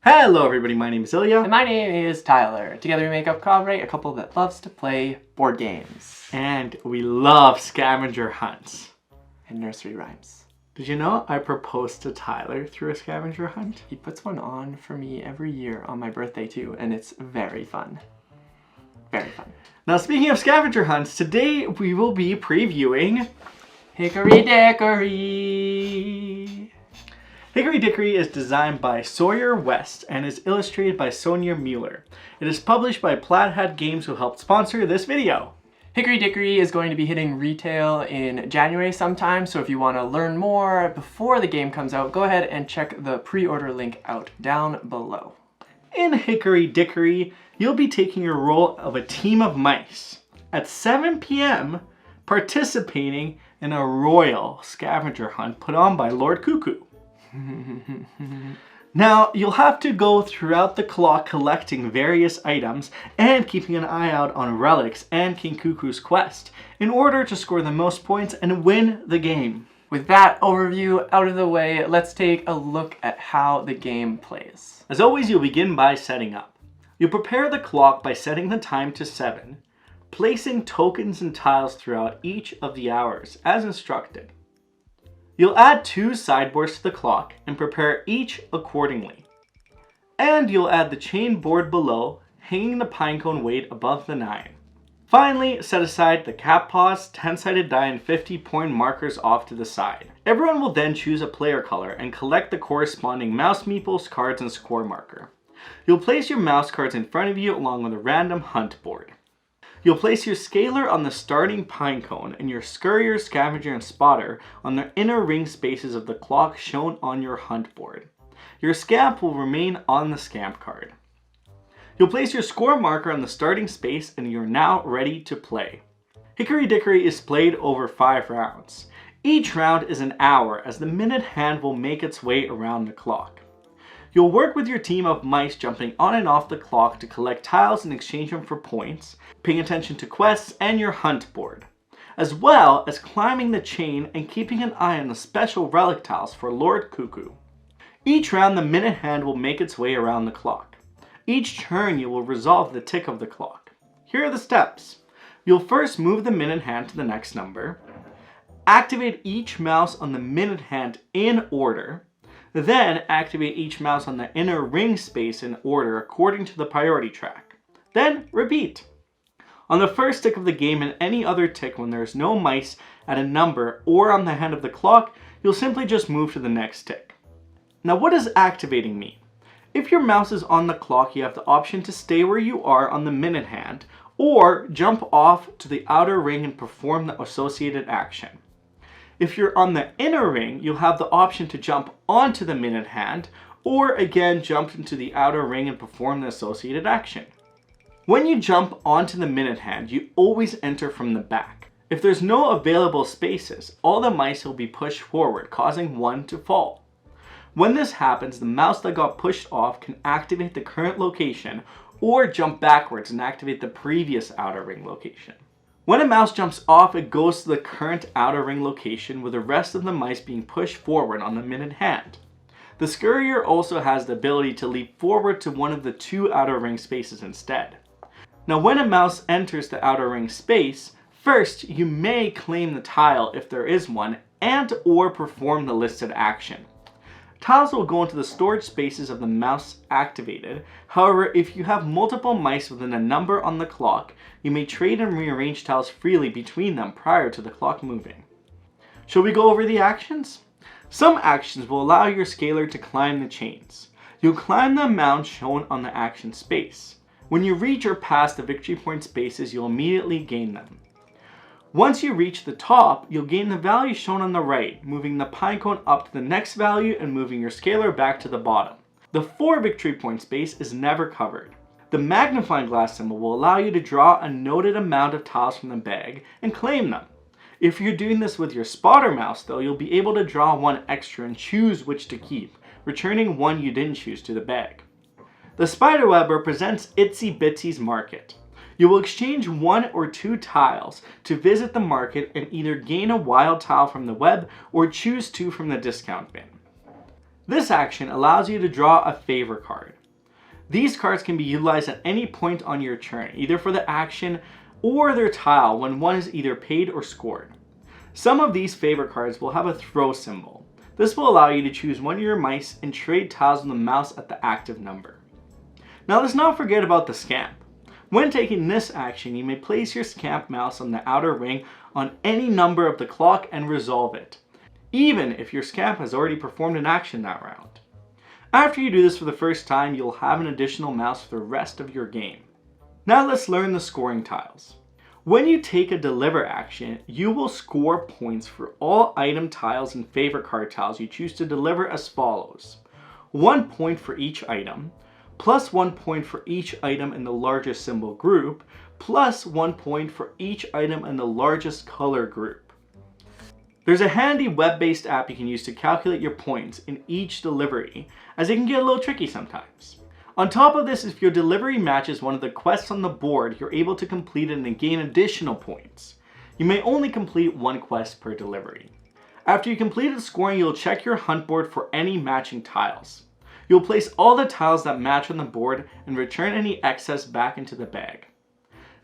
Hello everybody, my name is Ilya. And my name is Tyler. Together we make up Kovray, a couple that loves to play board games. And we love scavenger hunts. And nursery rhymes. Did you know I proposed to Tyler through a scavenger hunt? He puts one on for me every year on my birthday too, and it's very fun. Very fun. Now speaking of scavenger hunts, today we will be previewing Hickory Dickory. Hickory Dickory is designed by Sawyer West and is illustrated by Sonia Mueller. It is published by Plaid Hat Games, who helped sponsor this video. Hickory Dickory is going to be hitting retail in January sometime, so if you want to learn more before the game comes out, go ahead and check the pre-order link out down below. In Hickory Dickory, you'll be taking your role of a team of mice at 7 p.m. participating in a royal scavenger hunt put on by Lord Cuckoo. Now, you'll have to go throughout the clock collecting various items and keeping an eye out on relics and King Cuckoo's quest in order to score the most points and win the game. With that overview out of the way, let's take a look at how the game plays. As always, you'll begin by setting up. You'll prepare the clock by setting the time to 7, placing tokens and tiles throughout each of the hours as instructed. You'll add 2 sideboards to the clock and prepare each accordingly. And you'll add the chain board below, hanging the pinecone weight above the 9. Finally, set aside the cap paws, 10-sided die, and 50-point markers off to the side. Everyone will then choose a player color and collect the corresponding mouse meeples, cards, and score marker. You'll place your mouse cards in front of you along with a random hunt board. You'll place your scaler on the starting pinecone and your Scurrier, Scavenger, and Spotter on the inner ring spaces of the clock shown on your hunt board. Your Scamp will remain on the Scamp card. You'll place your score marker on the starting space and you're now ready to play. Hickory Dickory is played over 5 rounds. Each round is an hour as the minute hand will make its way around the clock. You'll work with your team of mice jumping on and off the clock to collect tiles and exchange them for points, paying attention to quests and your hunt board, as well as climbing the chain and keeping an eye on the special relic tiles for Lord Cuckoo. Each round the minute hand will make its way around the clock. Each turn you will resolve the tick of the clock. Here are the steps. You'll first move the minute hand to the next number, activate each mouse on the minute hand in order, then activate each mouse on the inner ring space in order according to the priority track. Then repeat. On the first tick of the game and any other tick when there is no mice at a number or on the hand of the clock, you'll simply just move to the next tick. Now what does activating mean? If your mouse is on the clock, you have the option to stay where you are on the minute hand or jump off to the outer ring and perform the associated action. If you're on the inner ring, you'll have the option to jump onto the minute hand, or again jump into the outer ring and perform the associated action. When you jump onto the minute hand, you always enter from the back. If there's no available spaces, all the mice will be pushed forward, causing one to fall. When this happens, the mouse that got pushed off can activate the current location, or jump backwards and activate the previous outer ring location. When a mouse jumps off, it goes to the current outer ring location with the rest of the mice being pushed forward on the minute hand. The Scurrier also has the ability to leap forward to one of the 2 outer ring spaces instead. Now when a mouse enters the outer ring space, first you may claim the tile if there is one and or perform the listed action. Tiles will go into the storage spaces of the mouse activated. However, if you have multiple mice within a number on the clock, you may trade and rearrange tiles freely between them prior to the clock moving. Shall we go over the actions? Some actions will allow your scaler to climb the chains. You'll climb the amount shown on the action space. When you reach or pass the victory point spaces, you'll immediately gain them. Once you reach the top, you'll gain the value shown on the right, moving the pinecone up to the next value and moving your scaler back to the bottom. The 4 victory point space is never covered. The magnifying glass symbol will allow you to draw a noted amount of tiles from the bag and claim them. If you're doing this with your spotter mouse though, you'll be able to draw 1 extra and choose which to keep, returning 1 you didn't choose to the bag. The spider web represents Itsy Bitsy's market. You will exchange 1 or 2 tiles to visit the market and either gain a wild tile from the web or choose 2 from the discount bin. This action allows you to draw a favor card. These cards can be utilized at any point on your turn, either for the action or their tile when one is either paid or scored. Some of these favor cards will have a throw symbol. This will allow you to choose one of your mice and trade tiles with the mouse at the active number. Now let's not forget about the Scamp. When taking this action, you may place your Scamp mouse on the outer ring on any number of the clock and resolve it, even if your Scamp has already performed an action that round. After you do this for the first time, you'll have an additional mouse for the rest of your game. Now let's learn the scoring tiles. When you take a deliver action, you will score points for all item tiles and favor card tiles you choose to deliver as follows. 1 point for each item, plus 1 point for each item in the largest symbol group, plus 1 point for each item in the largest color group. There's a handy web-based app you can use to calculate your points in each delivery, as it can get a little tricky sometimes. On top of this, if your delivery matches one of the quests on the board, you're able to complete it and gain additional points. You may only complete 1 quest per delivery. After you complete the scoring, you'll check your hunt board for any matching tiles. You'll place all the tiles that match on the board and return any excess back into the bag.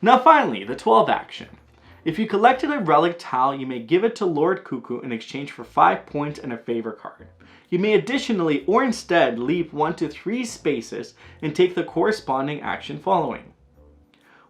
Now finally, the 12 action. If you collected a relic tile, you may give it to Lord Cuckoo in exchange for 5 points and a favor card. You may additionally or instead leave 1 to 3 spaces and take the corresponding action following.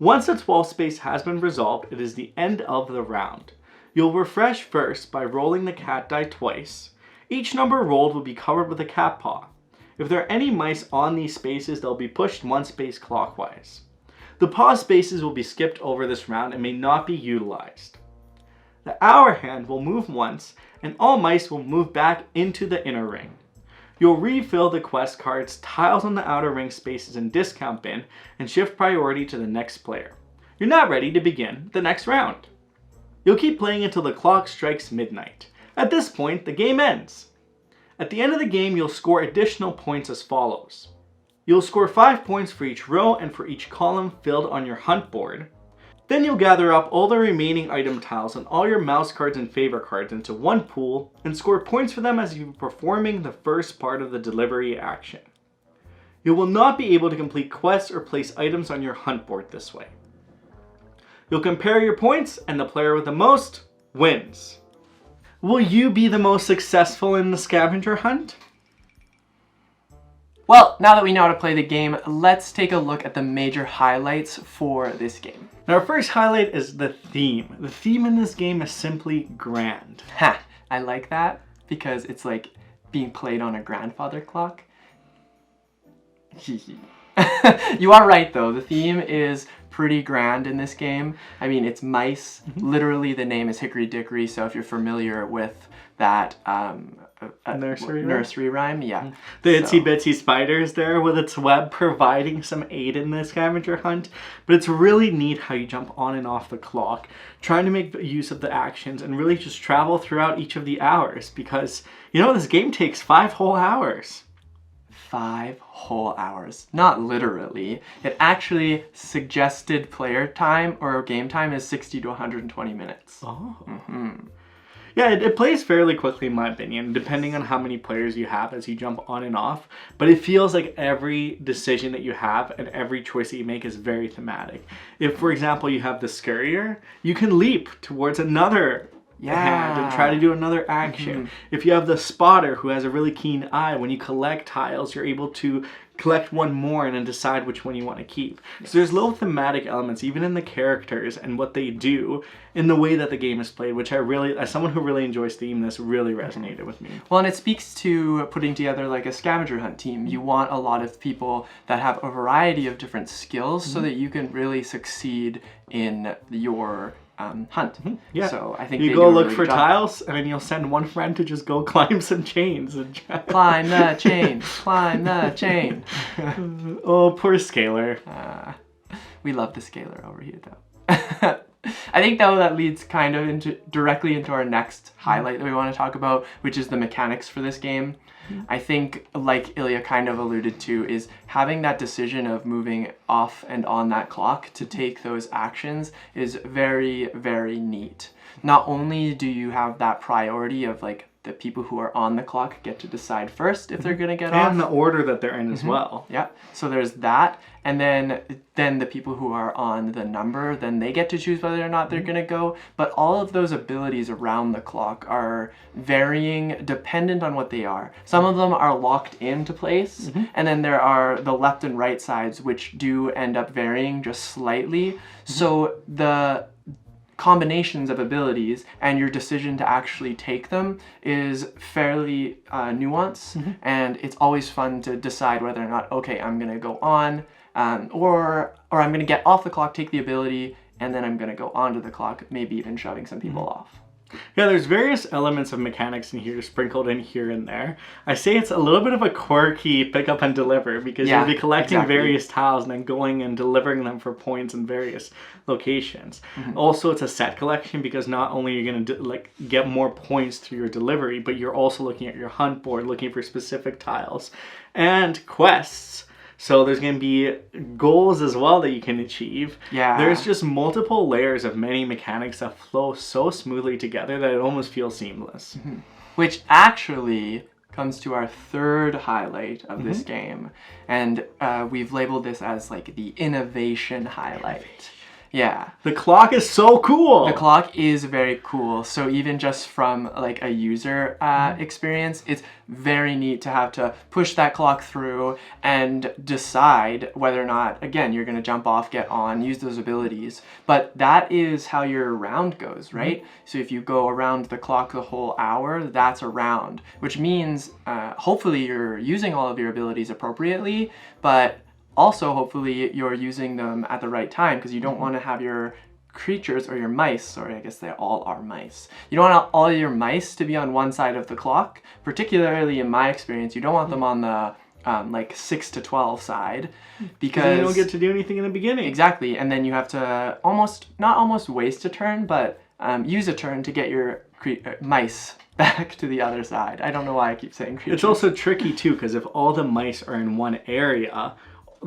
Once the 12th space has been resolved, it is the end of the round. You'll refresh first by rolling the cat die twice. Each number rolled will be covered with a cat paw. If there are any mice on these spaces, they'll be pushed 1 space clockwise. The paw spaces will be skipped over this round and may not be utilized. The hour hand will move once, and all mice will move back into the inner ring. You'll refill the quest cards, tiles on the outer ring spaces and discount bin, and shift priority to the next player. You're now ready to begin the next round. You'll keep playing until the clock strikes midnight. At this point, the game ends. At the end of the game, you'll score additional points as follows. You'll score 5 points for each row and for each column filled on your hunt board. Then you'll gather up all the remaining item tiles and all your mouse cards and favor cards into one pool and score points for them as you're performing the first part of the delivery action. You will not be able to complete quests or place items on your hunt board this way. You'll compare your points and the player with the most wins. Will you be the most successful in the scavenger hunt? Well, now that we know how to play the game, let's take a look at the major highlights for this game. Now, our first highlight is the theme. The theme in this game is simply grand. Ha! I like that because it's like being played on a grandfather clock. You are right though, the theme is pretty grand in this game. I mean, it's mice. Literally the name is Hickory Dickory, so if you're familiar with that nursery rhyme, yeah. The Itsy Bitsy spider's there with its web providing some aid in the scavenger hunt. But it's really neat how you jump on and off the clock, trying to make use of the actions and really just travel throughout each of the hours because, you know, this game takes 5 whole hours. 5 whole hours. Not literally. It actually suggested player time or game time is 60 to 120 minutes. Oh. Yeah, it plays fairly quickly in my opinion, depending on how many players you have as you jump on and off. But it feels like every decision that you have and every choice that you make is very thematic. If, for example, you have the Scurrier, you can leap towards another hand and try to do another action. If you have the spotter who has a really keen eye, when you collect tiles, you're able to collect one more and then decide which one you want to keep. So there's little thematic elements even in the characters and what they do in the way that the game is played, which I really, as someone who really enjoys theme, this really resonated with me. Well, and it speaks to putting together like a scavenger hunt team. You want a lot of people that have a variety of different skills so that you can really succeed in your hunt. Yeah. So I think you go look for tiles, and then you'll send one friend to just go climb some chains and climb the chain, climb the chain. Oh, poor Scaler. We love the Scaler over here, though. I think though that leads kind of directly into our next highlight that we want to talk about, which is the mechanics for this game. I think, like Ilya kind of alluded to, is having that decision of moving off and on that clock to take those actions is very, very neat. Not only do you have that priority of like the people who are on the clock get to decide first if they're gonna get and off. the order that they're in as well. Yeah, so there's that, and then the people who are on the number, then they get to choose whether or not they're gonna go. But all of those abilities around the clock are varying dependent on what they are. Some of them are locked into place, and then there are the left and right sides, which do end up varying just slightly. So the combinations of abilities and your decision to actually take them is fairly nuanced, and it's always fun to decide whether or not, okay, I'm gonna go on, or I'm gonna get off the clock, take the ability, and then I'm gonna go onto the clock, maybe even shoving some people off. Yeah, there's various elements of mechanics in here sprinkled in here and there. I say it's a little bit of a quirky pick up and deliver, because you'll be collecting various tiles and then going and delivering them for points in various locations. Also, it's a set collection, because not only are you going to get more points through your delivery, but you're also looking at your hunt board, looking for specific tiles and quests. So there's going to be goals as well that you can achieve. Yeah. There's just multiple layers of many mechanics that flow so smoothly together that it almost feels seamless. Which actually comes to our third highlight of this game. And we've labeled this as like the innovation highlight. Yeah. The clock is so cool. The clock is very cool. So even just from like a user experience, it's very neat to have to push that clock through and decide whether or not, again, you're going to jump off, get on, use those abilities. But that is how your round goes, right? So if you go around the clock the whole hour, that's a round, which means hopefully you're using all of your abilities appropriately, but also, hopefully, you're using them at the right time, because you don't want to have your creatures or your mice, sorry, I guess they all are mice. You don't want all your mice to be on one side of the clock, particularly in my experience. You don't want them on the like 6 to 12 side, because you don't get to do anything in the beginning. Exactly, and then you have to not almost waste a turn, but use a turn to get your mice back to the other side. I don't know why I keep saying creatures. It's also tricky too, because if all the mice are in one area,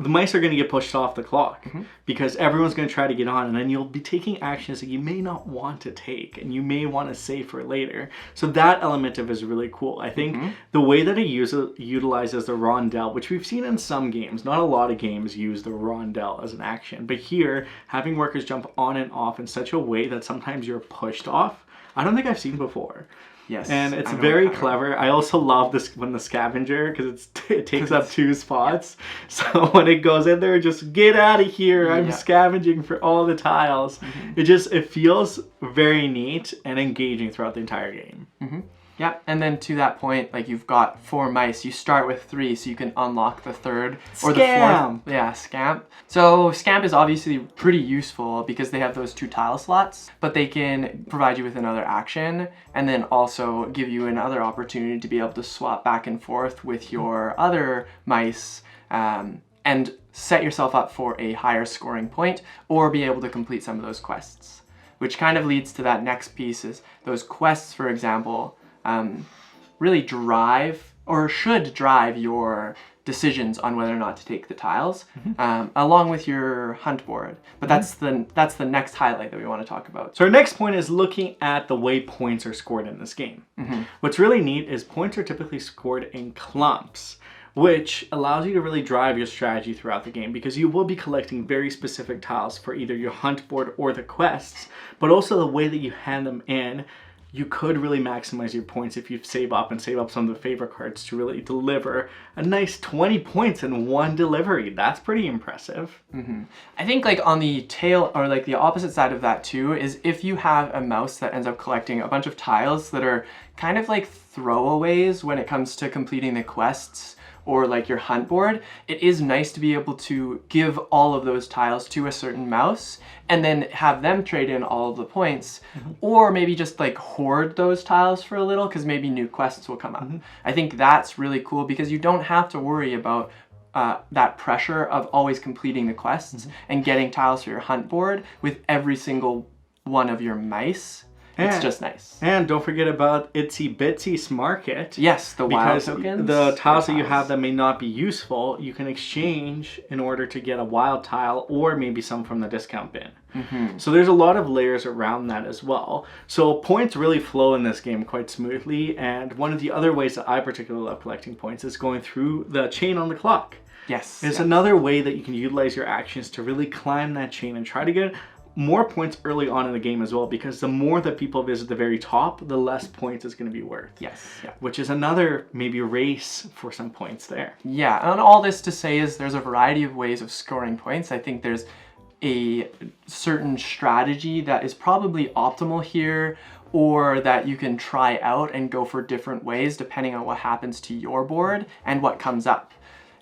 the mice are going to get pushed off the clock, because everyone's going to try to get on, and then you'll be taking actions that you may not want to take, and you may want to save for later. So that element of it is really cool. I think the way that it utilizes the rondelle, which we've seen in some games, not a lot of games use the rondelle as an action, but here, having workers jump on and off in such a way that sometimes you're pushed off, I don't think I've seen before. Yes, and it's very clever. I also love this when the scavenger, because it takes up 2 spots. So when it goes in there, just get out of here. I'm scavenging for all the tiles. It feels very neat and engaging throughout the entire game. Yeah, and then to that point, like you've got 4 mice. You start with 3, so you can unlock the 3rd or the 4th. Yeah, Scamp. So Scamp is obviously pretty useful because they have those 2 tile slots, but they can provide you with another action, and then also give you another opportunity to be able to swap back and forth with your other mice, and set yourself up for a higher scoring point, or be able to complete some of those quests. Which kind of leads to that next piece, is those quests, for example, really drive, or should drive, your decisions on whether or not to take the tiles, along with your hunt board. But that's the next highlight that we want to talk about. So our next point is looking at the way points are scored in this game. What's really neat is points are typically scored in clumps, which allows you to really drive your strategy throughout the game, because you will be collecting very specific tiles for either your hunt board or the quests, but also the way that you hand them in. You could really maximize your points if you save up some of the favor cards to really deliver a nice 20 points in one delivery. That's pretty impressive. I think like on the tail, or like the opposite side of that too, is if you have a mouse that ends up collecting a bunch of tiles that are kind of like throwaways when it comes to completing the quests, or like your hunt board, it is nice to be able to give all of those tiles to a certain mouse and then have them trade in all of the points, or maybe just like hoard those tiles for a little, because maybe new quests will come up. I think that's really cool, because you don't have to worry about that pressure of always completing the quests and getting tiles for your hunt board with every single one of your mice. It's just nice. And don't forget about Itsy Bitsy Smart Kit. Yes, the wild because tokens. the tiles that you have that may not be useful, you can exchange in order to get a wild tile or maybe some from the discount bin. So there's a lot of layers around that as well. So points really flow in this game quite smoothly, and one of the other ways that I particularly love collecting points is going through the chain on the clock. Yes. It's another way that you can utilize your actions to really climb that chain and try to get more points early on in the game as well, because the more that people visit the very top, the less points it's going to be worth. Yes. Yeah. Which is another maybe race for some points there. Yeah, and all this to say is there's a variety of ways of scoring points. I think there's a certain strategy that is probably optimal here, or that you can try out and go for different ways depending on what happens to your board and what comes up.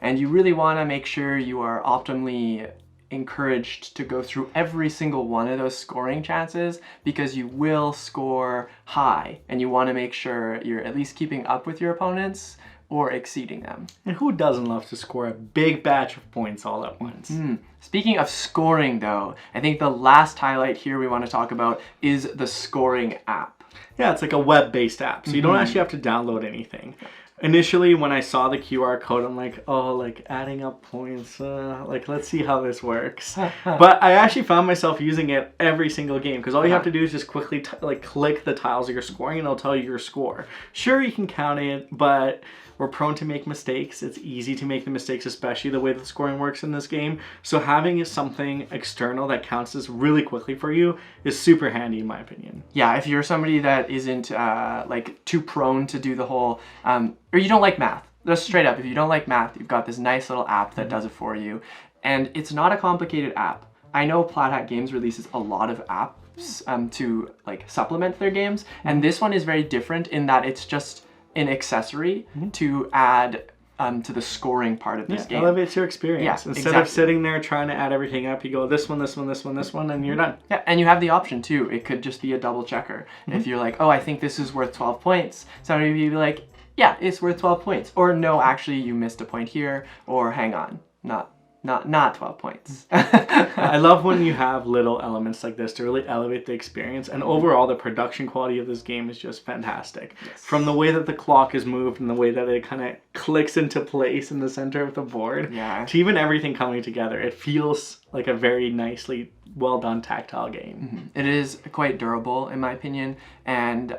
And you really want to make sure you are optimally encouraged to go through every single one of those scoring chances, because you will score high and you want to make sure you're at least keeping up with your opponents or exceeding them. And who doesn't love to score a big batch of points all at once? Speaking of scoring though, I think the last highlight here we want to talk about is the scoring app. Yeah, it's like a web-based app, so you don't actually have to download anything. Initially, when I saw the QR code, I'm like, oh, like adding up points, like let's see how this works. But I actually found myself using it every single game, because all you have to do is just quickly click the tiles that you're scoring and it'll tell you your score. Sure, you can count it, but we're prone to make mistakes. It's easy to make the mistakes, especially the way that scoring works in this game. So having something external that counts this really quickly for you is super handy in my opinion. Yeah, if you're somebody that isn't like too prone to do the whole, or you don't like math, just straight up, if you don't like math, you've got this nice little app that does it for you. And it's not a complicated app. I know Plaid Hat Games releases a lot of apps to like supplement their games. And this one is very different in that it's just an accessory to add to the scoring part of this game. Elevates your experience. Yeah, Instead of sitting there trying to add everything up, you go this one, this one, this one, this one, and you're done. Yeah, and you have the option too. It could just be a double checker. If you're like, oh, I think this is worth 12 points, somebody would be like, yeah, it's worth 12 points. Or no, actually you missed a point here, or hang on, not 12 points. I love when you have little elements like this to really elevate the experience, and overall the production quality of this game is just fantastic. Yes. From the way that the clock is moved and the way that it kind of clicks into place in the center of the board, to even everything coming together, it feels like a very nicely well done tactile game. It is quite durable in my opinion, and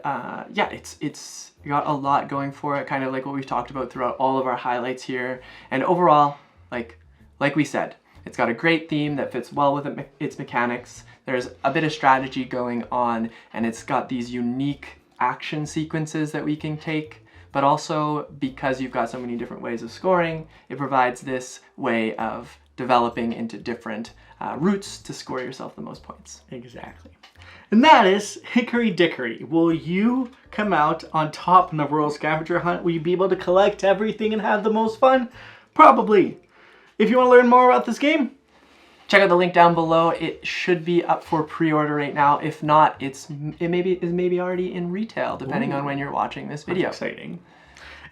yeah, it's got a lot going for it, kind of like what we've talked about throughout all of our highlights here. And overall, like we said, it's got a great theme that fits well with its mechanics. There's a bit of strategy going on, and it's got these unique action sequences that we can take, but also because you've got so many different ways of scoring, it provides this way of developing into different routes to score yourself the most points. Exactly. And that is Hickory Dickory. Will you come out on top in the Royal Scavenger Hunt? Will you be able to collect everything and have the most fun? Probably. If you want to learn more about this game, check out the link down below. It should be up for pre-order right now. If not, it maybe already in retail, depending on when you're watching this video. That's exciting.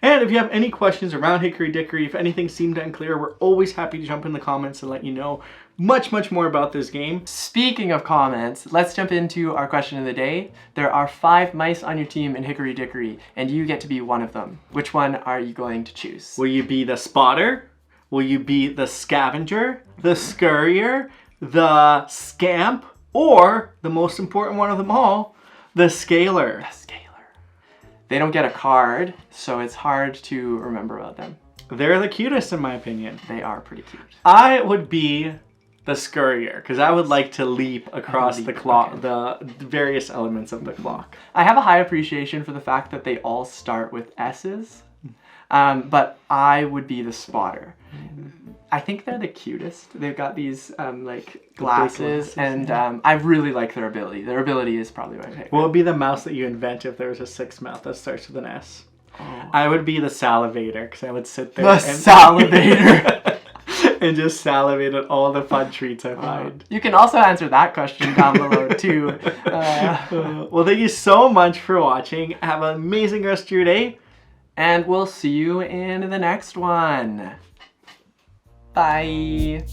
And if you have any questions around Hickory Dickory, if anything seemed unclear, we're always happy to jump in the comments and let you know much more about this game. Speaking of comments, let's jump into our question of the day. There are 5 mice on your team in Hickory Dickory, and you get to be one of them. Which one are you going to choose? Will you be the spotter? Will you be the scavenger, the scurrier, the scamp, or the most important one of them all, the scaler? The scaler. They don't get a card, so it's hard to remember about them. They're the cutest in my opinion. They are pretty cute. I would be the scurrier, because I would like to leap across the clock, the various elements of the clock. I have a high appreciation for the fact that they all start with S's. But I would be the spotter. I think they're the cutest. They've got these like glasses, and I really like their ability. Their ability is probably my favorite. What would be the mouse that you invent if there was a 6th mouth that starts with an S? Oh. I would be the salivator, because I would sit there salivator and just salivate at all the fun treats I find. You can also answer that question down below too. Well, thank you so much for watching. Have an amazing rest of your day. And we'll see you in the next one. Bye.